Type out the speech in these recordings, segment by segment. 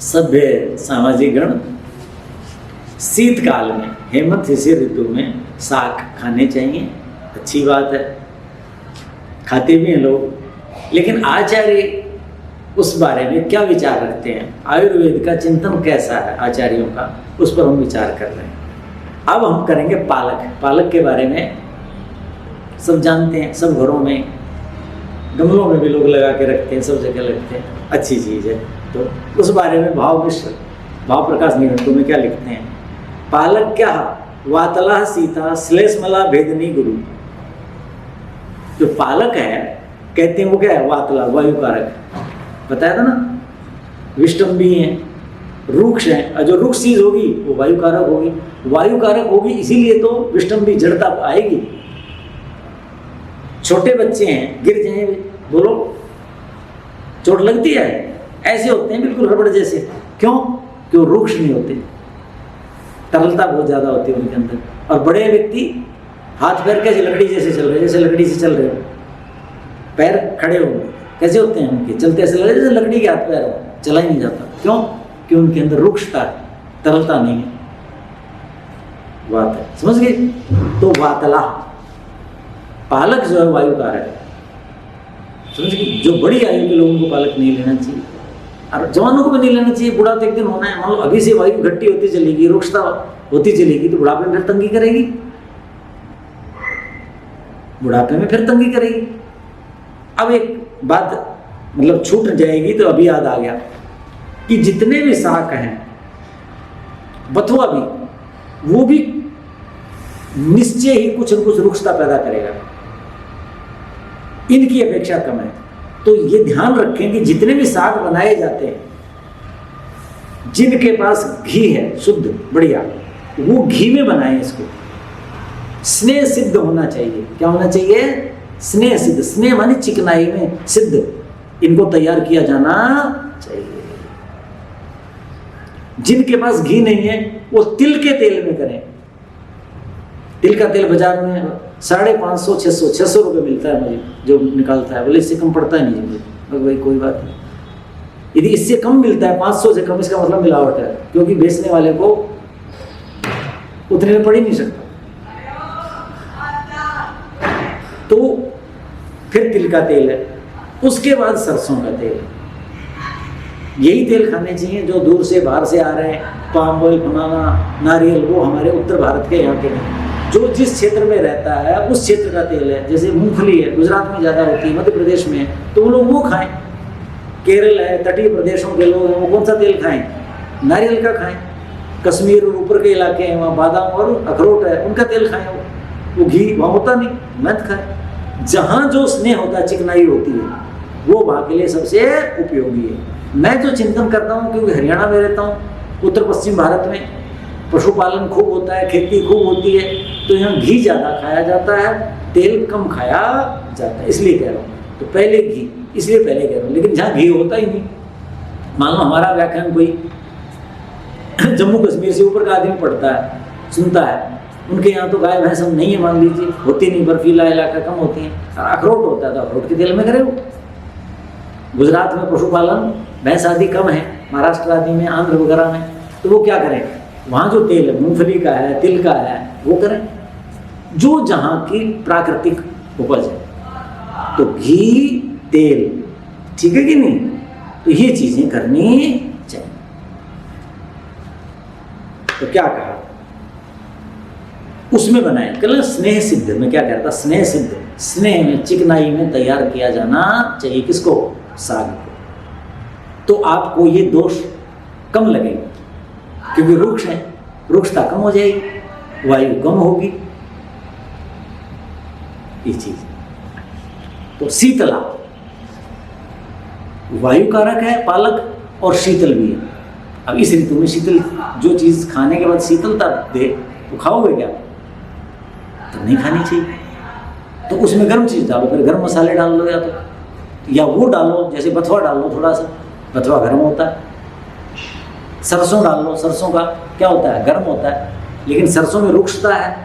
सभ्य सामाजिक गण शीतकाल में, हेमंत शिशिर ऋतु में साग खाने चाहिए, अच्छी बात है, खाते भी हैं लोग। लेकिन आचार्य उस बारे में क्या विचार रखते हैं, आयुर्वेद का चिंतन कैसा है आचार्यों का, उस पर हम विचार कर रहे हैं। अब हम करेंगे पालक। पालक के बारे में सब जानते हैं, सब घरों में, गमलों में भी लोग लगा के रखते हैं, सब जगह लगते हैं, अच्छी चीज़ है। तो उस बारे में भाव प्रकाश निघंटु में क्या लिखते हैं, पालक क्या वातला सीता श्लेषमला भेदनी गुरु। जो पालक है कहते हैं वो क्या है, वातला वायु कारक, बताया था ना, विष्टम्भी है, रुक्ष है, और जो रुक्ष चीज होगी वो वायु कारक होगी। वायु कारक होगी इसीलिए तो विष्टम्भी जड़ता आएगी। छोटे बच्चे हैं, गिर जाए बोलो चोट लगती है, ऐसे होते हैं बिल्कुल रबड़ जैसे, क्यों? क्यों? रुक्ष नहीं होते, तरलता बहुत ज्यादा होती है उनके अंदर। और बड़े व्यक्ति हाथ पैर कैसे लकड़ी जैसे चल रहे, जैसे लकड़ी से चल रहे हो, पैर खड़े हो कैसे होते हैं उनके, चलते ऐसे लग रहे जैसे लकड़ी के हाथ पैर हो, चला ही नहीं जाता। क्यों? कि उनके अंदर रुक्षता है, तरलता नहीं है, बात है, समझ गए? तो वातला पालक जो है वायु कारक है, समझ गए? जो बड़ी आयु के लोगों को पालक नहीं लेना चाहिए, और जवानों को भी नहीं लेना चाहिए। बुढ़ा तो एक दिन होना है, मान लो अभी से वायु घट्टी होती चलेगी, रुक्षता होती चलेगी, तो बुढ़ापे में फिर तंगी करेगी, बुढ़ापे में फिर तंगी करेगी। अब एक बात मतलब छूट जाएगी तो अभी याद आ गया कि जितने भी शाक हैं, बथुआ भी, वो भी निश्चय ही कुछ न कुछ रुक्षता पैदा करेगा, इनकी अपेक्षा कम है। तो ये ध्यान रखें कि जितने भी साग बनाए जाते हैं, जिनके पास घी है शुद्ध बढ़िया, वो घी में बनाएं इसको। स्नेह सिद्ध होना चाहिए। क्या होना चाहिए? स्नेह सिद्ध। स्नेह माने चिकनाई में, सिद्ध, इनको तैयार किया जाना चाहिए। जिनके पास घी नहीं है वो तिल के तेल में करें। तिल का तेल बाजार में 550 600 रुपये मिलता है मुझे, जो निकालता है, बोले इससे कम पड़ता है नहीं मुझे। भाई कोई बात नहीं, यदि इससे कम मिलता है 500 से कम, इसका मतलब मिलावट है, क्योंकि बेचने वाले को उतने में पड़ ही नहीं सकता। तो फिर तिल का तेल है, उसके बाद सरसों का तेल है। यही तेल खाने चाहिए जो दूर से बाहर से आ रहे हैं, पाम ऑयल, बनाना, नारियल, वो हमारे उत्तर भारत के यहाँ के नहीं। जो जिस क्षेत्र में रहता है उस क्षेत्र का तेल है। जैसे मूंगफली है, गुजरात में ज़्यादा होती है, मध्य प्रदेश में है, तो वो लोग वो खाएं। केरल है, तटीय प्रदेशों के लोग हैं, वो कौन सा तेल खाएं? नारियल का खाएं। कश्मीर और ऊपर के इलाके हैं, वहाँ बादाम और अखरोट है, उनका तेल खाएं। वो घी वहाँ होता नहीं, मत खाएं। जहाँ जो स्नेह होता है, चिकनाई होती है, वो वहाँ के लिए सबसे उपयोगी है। मैं जो चिंतन करता हूँ, क्योंकि हरियाणा में रहता हूँ, उत्तर पश्चिम भारत में पशुपालन खूब होता है, खेती खूब होती है, तो यहाँ घी ज़्यादा खाया जाता है, तेल कम खाया जाता है, इसलिए कह रहा हूँ। तो पहले घी, इसलिए पहले कह रहा हूँ। लेकिन जहाँ घी होता ही नहीं, मान लो हमारा व्याख्यान कोई जम्मू कश्मीर से ऊपर का आदमी पढ़ता है, सुनता है, उनके यहाँ तो गाय भैंस नहीं है, मान लीजिए, होती नहीं, बर्फीला इलाका कम होती है, अखरोट होता है, तो अखरोट के तेल में करे वो। गुजरात में पशुपालन भैंस आदि कम है, महाराष्ट्र आदि में, आंध्र वगैरह में, तो वो क्या करें? वहाँ जो तेल है, मूंगफली का है, तिल का है, वो करें, जो जहाँ की प्राकृतिक उपज है। तो घी, तेल, ठीक है कि नहीं? तो ये चीजें करनी चाहिए। तो क्या कहा उसमें बनाए, कल स्नेह सिद्ध में क्या कहता? स्नेह सिद्ध, स्नेह में, चिकनाई में तैयार किया जाना चाहिए। किसको? साग को। तो आपको ये दोष कम लगेगा, क्योंकि रुक्ष है, रुक्षता कम हो जाएगी, वायु कम होगी, ये चीज। तो शीतला, वायु कारक है पालक, और शीतल भी है। अब इस ऋतु में शीतल, जो चीज खाने के बाद शीतलता दे, तो खाओगे क्या? तो नहीं खानी चाहिए। तो उसमें गर्म चीज डालो, फिर गर्म मसाले डाल लो, या वो डालो, जैसे बथुआ डाल लो, थोड़ा सा, बथुआ गर्म होता है। सरसों डाल लो, सरसों का क्या होता है? गर्म होता है, लेकिन सरसों में रुक्षता है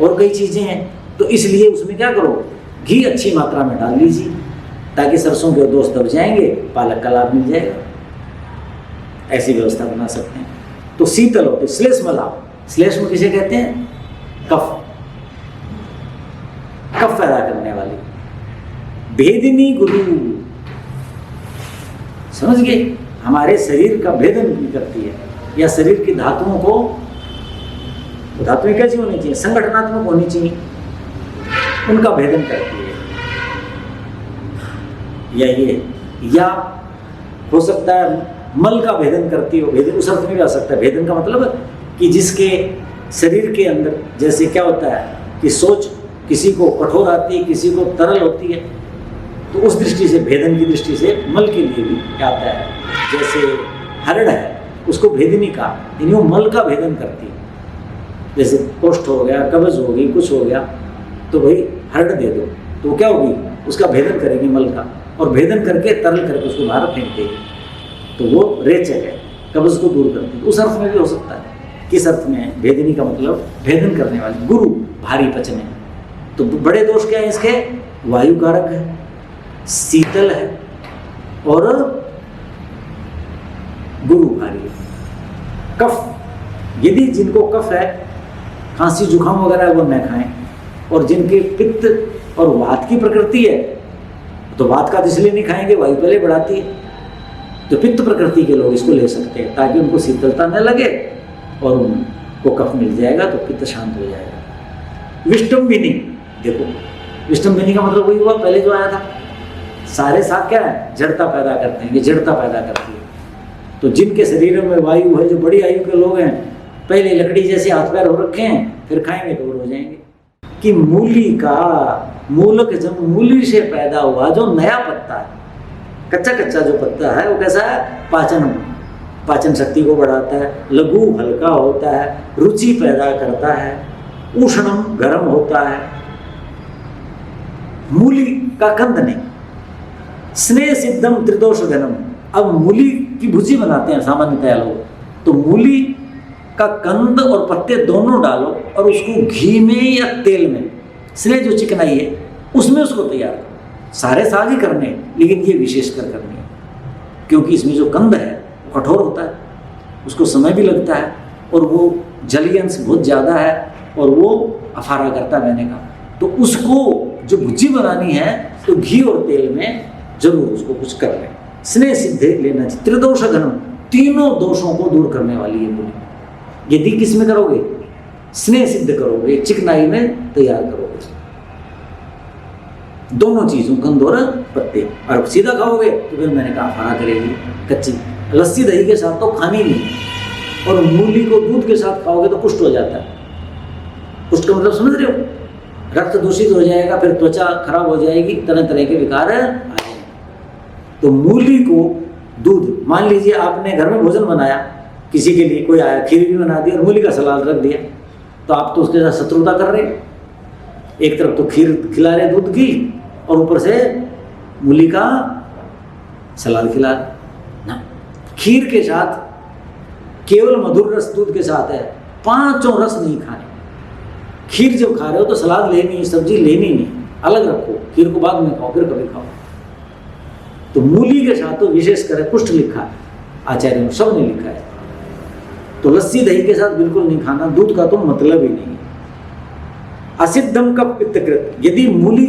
और कई चीजें हैं, तो इसलिए उसमें क्या करो? घी अच्छी मात्रा में डाल लीजिए, ताकि सरसों के दोष दब जाएंगे, पालक का लाभ मिल जाएगा। ऐसी व्यवस्था बना सकते हैं। तो शीतल होती श्लेष्मला, श्लेष्म किसे कहते हैं? कफ, कफ पैदा करने वाली। भेदिनी गुरु, समझ गए, हमारे शरीर का भेदन भी करती है, या शरीर की धातुओं को, धातुएं कैसी होनी चाहिए? संगठनात्मक होनी चाहिए, उनका भेदन करती है। या हो सकता है मल का भेदन करती हो, भेदन उस अर्थ में भी आ सकता है। भेदन का मतलब कि जिसके शरीर के अंदर, जैसे क्या होता है कि सोच किसी को कठोर आती है, किसी को तरल होती है, तो उस दृष्टि से, भेदन की दृष्टि से मल के लिए भी आता है। जैसे हरण है, उसको भेदनी का, यानी वो मल का भेदन करती है। जैसे कोष्ठ हो गया, कब्ज हो गई, कुछ हो गया, तो भाई हरण दे दो, तो क्या होगी? उसका भेदन करेगी मल का, और भेदन करके तरल करके उसको बाहर फेंक देगी, तो वो रेचक है, कब्ज को दूर करती है। उस अर्थ में भी हो सकता है। किस अर्थ में? भेदनी का मतलब भेदन करने वाली। गुरु, भारी पचने। तो बड़े दोष क्या है इसके? वायु कारक है, शीतल है, और गुरु भारी है। कफ, यदि जिनको कफ है, खांसी जुकाम वगैरह, वो न खाएं। और जिनके पित्त और वात की प्रकृति है, तो वात का इसलिए नहीं खाएंगे, वायु पहले बढ़ाती है। तो पित्त प्रकृति के लोग इसको ले सकते हैं, ताकि उनको शीतलता न लगे और उनको कफ मिल जाएगा, तो पित्त शांत हो जाएगा। विष्टम्बिनी, देखो विष्टम्बिनी का मतलब वही हुआ पहले जो आया था। सारे साग क्या है? जड़ता पैदा करते हैं, ये जड़ता पैदा करती है। तो जिनके शरीर में वायु है, जो बड़ी आयु के लोग हैं, पहले लकड़ी जैसे हाथ पैर हो रखे हैं, फिर खाएंगे तो हो जाएंगे। कि मूली का, मूलक, जब मूली से पैदा हुआ जो नया पत्ता है, कच्चा कच्चा जो पत्ता है, वो कैसा है? पाचन शक्ति को बढ़ाता है, लघु हल्का होता है, रुचि पैदा करता है, उष्णम गर्म होता है। मूली का कंद नहीं, स्नेह सिद्धम त्रिदोष घनम। अब मूली की भुजी बनाते हैं सामान्यतया लोग, तो मूली का कंद और पत्ते दोनों डालो और उसको घी में या तेल में, स्नेह जो चिकनाई है उसमें उसको तैयार करो। सारे साग ही करने हैं, लेकिन ये विशेषकर करने हैं, क्योंकि इसमें जो कंद है वो कठोर होता है, उसको समय भी लगता है, और वो जलीय अंश बहुत ज़्यादा है, और वो अफारा करता है मैंने कहा। तो उसको जो भुजी बनानी है, तो घी और तेल में जरूर उसको कुछ कर लें। स्नेह सिद्धे लेना चाहिए। त्रिदोष घनम, तीनों दोषों को दूर करने वाली है मूली। यदि किस में करोगे? स्नेह सिद्ध करोगे, चिकनाई में तैयार करोगे, दोनों चीजों, कंद और पत्ते। और सीधा खाओगे तो फिर मैंने कहा अफारा करेगी, कच्ची। लस्सी दही के साथ तो खानी नहीं, और मूली को दूध के साथ खाओगे तो कुष्ठ हो जाता है। कुष्ठ का मतलब समझ रहे हो? रक्त दूषित हो जाएगा, फिर त्वचा खराब हो जाएगी, तरह तरह के विकार आ जाएंगे। तो मूली को दूध, मान लीजिए आपने घर में भोजन बनाया, किसी के लिए कोई आया, खीर भी बना दी और मूली का सलाद रख दिया, तो आप तो उसके साथ शत्रुता कर रहे हैं। एक तरफ तो खीर खिला रहे दूध की, और ऊपर से मूली का सलाद खिला ना। खीर के साथ केवल मधुर रस दूध के साथ है, पांचों रस नहीं खाने। खीर जब खा रहे हो तो सलाद लेनी, सब्जी लेनी नहीं, अलग रखो, खीर को बाद में खाओ, फिर कभी खाओ। तो मूली के साथ तो विशेष कर कुष्ठ लिखा है, आचार्यों सब ने लिखा है। तो लस्सी दही के साथ बिल्कुल नहीं खाना, दूध का तो मतलब ही नहीं। असिद्धम कफ पित्तकृत, यदि मूली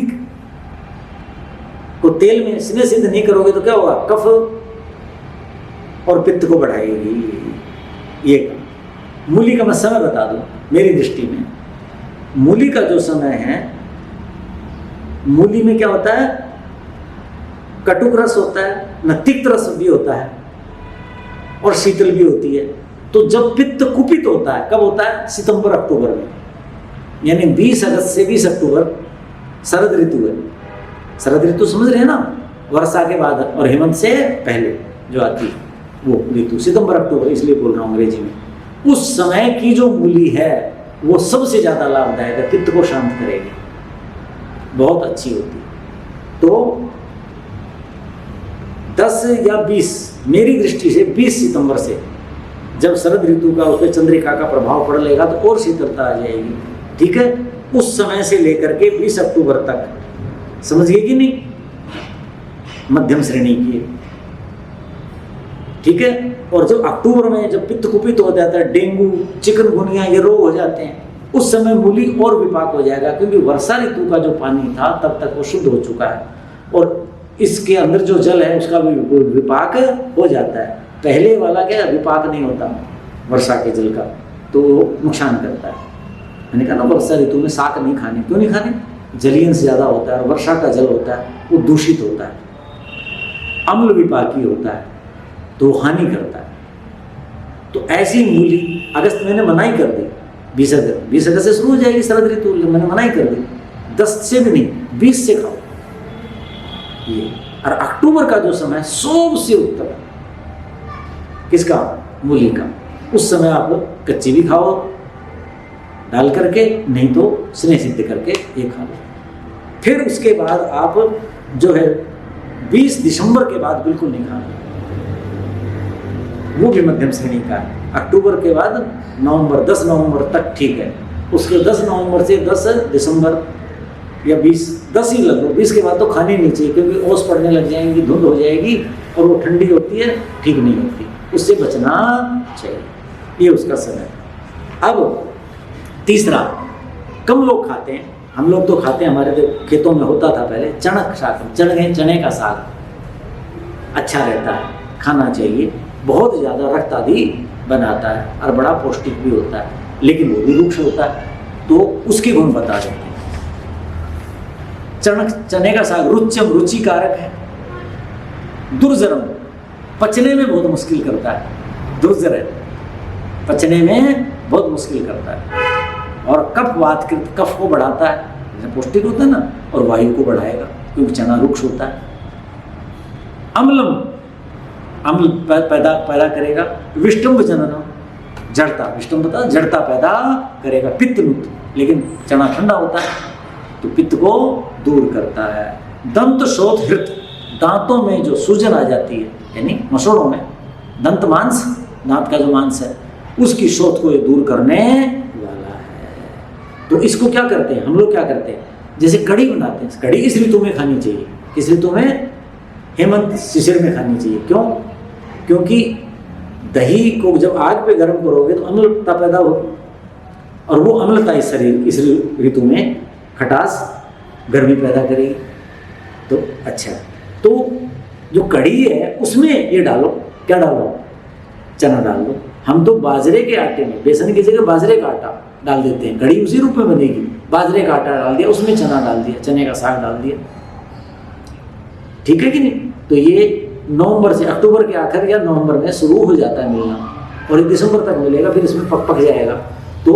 को तेल में स्नेह सिद्ध नहीं करोगे तो क्या होगा? कफ और पित्त को बढ़ाएगी। ये मूली का मैं समय बता दूं, मेरी दृष्टि में मूली का जो समय है, मूली में क्या होता है? कटुक रस होता है, न तिक्त रस भी होता है, और शीतल भी होती है। तो जब पित्त कुपित होता है, कब होता है? सितंबर अक्टूबर में, यानी 20 अगस्त से 20 अक्टूबर शरद ऋतु है। शरद ऋतु समझ रहे हैं ना? वर्षा के बाद और हेमंत से पहले जो आती है वो ऋतु, सितंबर अक्टूबर इसलिए बोल रहा हूँ अंग्रेजी में। उस समय की जो मूली है वो सबसे ज़्यादा लाभदायक है, पित्त को शांत करेगी, बहुत अच्छी होती है। तो 10 या 20, मेरी दृष्टि से 20 सितंबर से जब शरद ऋतु का उस पर चंद्रिका का प्रभाव पड़ लेगा तो और शीतलता आ जाएगी, ठीक है? उस समय से लेकर के 20 अक्टूबर तक, समझिए कि नहीं, मध्यम श्रेणी की। ठीक है। और जब अक्टूबर में जब पित्त कुपित हो जाता है, डेंगू, चिकनगुनिया ये रोग हो जाते हैं, उस समय मूली और विपाक हो जाएगा, क्योंकि वर्षा ऋतु का जो पानी था तब तक वो शुद्ध हो चुका है और इसके अंदर जो जल है उसका भी विपाक हो जाता है। पहले वाला क्या विपाक नहीं होता वर्षा के जल का, तो नुकसान करता है। मैंने कहा ना वर्षा ऋतु में शाक नहीं खाने, क्यों नहीं खाने? जलीय से ज़्यादा होता है और वर्षा का जल होता है वो दूषित होता है, अम्ल विपाकी होता है, तो हानि करता है। तो ऐसी मूली अगस्त महीने मनाही कर दी, 20 अगस्त से शुरू हो जाएगी शरद ऋतु, मैंने मनाही कर दी, 10 से भी नहीं 20 से खाओ ये। और अक्टूबर का जो समय सबसे उत्तम है किसका? मूली का। उस समय आप कच्ची भी खाओ डाल करके, नहीं तो स्नेह सिद्ध करके ये खा लो। फिर उसके बाद आप जो है 20 दिसंबर के बाद बिल्कुल नहीं खाना, वो भी मध्यम श्रेणी का है। अक्टूबर के बाद नवंबर, 10 नवंबर तक ठीक है, उसके 10 नवंबर से 10 दिसंबर या 10 ही लगभग, 20 के बाद तो खानी नहीं चाहिए, क्योंकि ओस पड़ने लग जाएंगी, धुंध हो जाएगी और वो ठंडी होती है, ठीक नहीं होती, उससे बचना चाहिए। ये उसका समय। अब तीसरा, कम लोग खाते हैं, हम लोग तो खाते हैं, हमारे तो खेतों में होता था पहले चणक शाक, चने का साग अच्छा रहता है, खाना चाहिए, बहुत ज़्यादा रक्त आदि बनाता है और बड़ा पौष्टिक भी होता है, लेकिन वो भी रुक्ष होता है, तो उसके गुण बता देते हैं। चने का साग रुच्यम, रुचिकारक है, दुर्जरम, पचने में बहुत मुश्किल करता है, दुर्जर है, पचने में बहुत मुश्किल करता है, और कफ वात, कफ को बढ़ाता है, जैसे पौष्टिक होता है ना, और वायु को बढ़ाएगा क्योंकि चना रुक्ष होता है। अम्लम, अम्ल पैदा करेगा, विष्टम्भ जननम, जड़ता, विष्टम्भ बता जड़ता पैदा करेगा, पित्त मुक्त, लेकिन चना ठंडा होता है तो पित्त को दूर करता है। दंत शोथ हृत, दांतों में जो सूजन आ जाती है, यानी मसोड़ों में दंत मांस, दांत का जो मांस है, उसकी शोथ को ये दूर करने वाला है। तो इसको क्या करते हैं हम लोग, क्या करते हैं, जैसे कढ़ी बनाते हैं, कढ़ी इस ऋतु में खानी चाहिए, किस ऋतु में? हेमंत शिशिर में खानी चाहिए। क्यों? क्योंकि दही को जब आग पे गर्म करोगे तो अम्लता पैदा होगी, और वो अम्लता इस शरीर इस ऋतु में खटास गर्मी पैदा करेगी। तो अच्छा, तो जो कढ़ी है उसमें ये डालो, क्या डालो? चना डाल दो। हम तो बाजरे के आटे में, बेसन की जगह बाजरे का आटा डाल देते हैं, कढ़ी उसी रूप में बनेगी, बाजरे का आटा डाल दिया, उसमें चना डाल दिया, चने का साग डाल दिया, ठीक है कि नहीं? तो ये नवंबर से, अक्टूबर के आखिर या नवंबर में शुरू हो जाता है मिलना, और 1 दिसंबर तक मिलेगा, फिर इसमें पक जाएगा, तो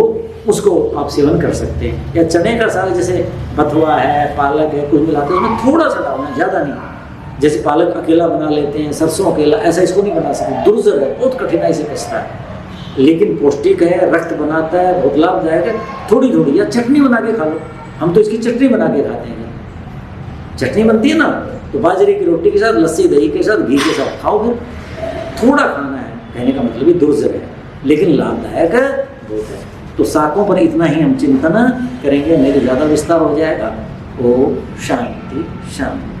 उसको आप सेवन कर सकते हैं। या चने का साग, जैसे बथुआ है, पालक है, कुछ मिलाते हैं, उसमें थोड़ा सा डालना, ज़्यादा नहीं। जैसे पालक अकेला बना लेते हैं, सरसों अकेला, ऐसा इसको नहीं बना सकते, दुर्जर है, बहुत कठिनाई से पचता है, लेकिन पौष्टिक है, रक्त बनाता है, बहुत लाभदायक है। थोड़ी थोड़ी, या चटनी बना के खा लो, हम तो इसकी चटनी बना के खाते हैं, चटनी बनती है ना, तो बाजरे की रोटी के साथ, लस्सी दही के साथ, घी के साथ खाओ। फिर थोड़ा खाना है, कहने का मतलब ये दुर्जर है, लेकिन लाभदायक है बहुत है। तो साकों पर इतना ही हम चिंतन करेंगे, नहीं तो ज़्यादा विस्तार हो जाएगा। ओम शांति शांति।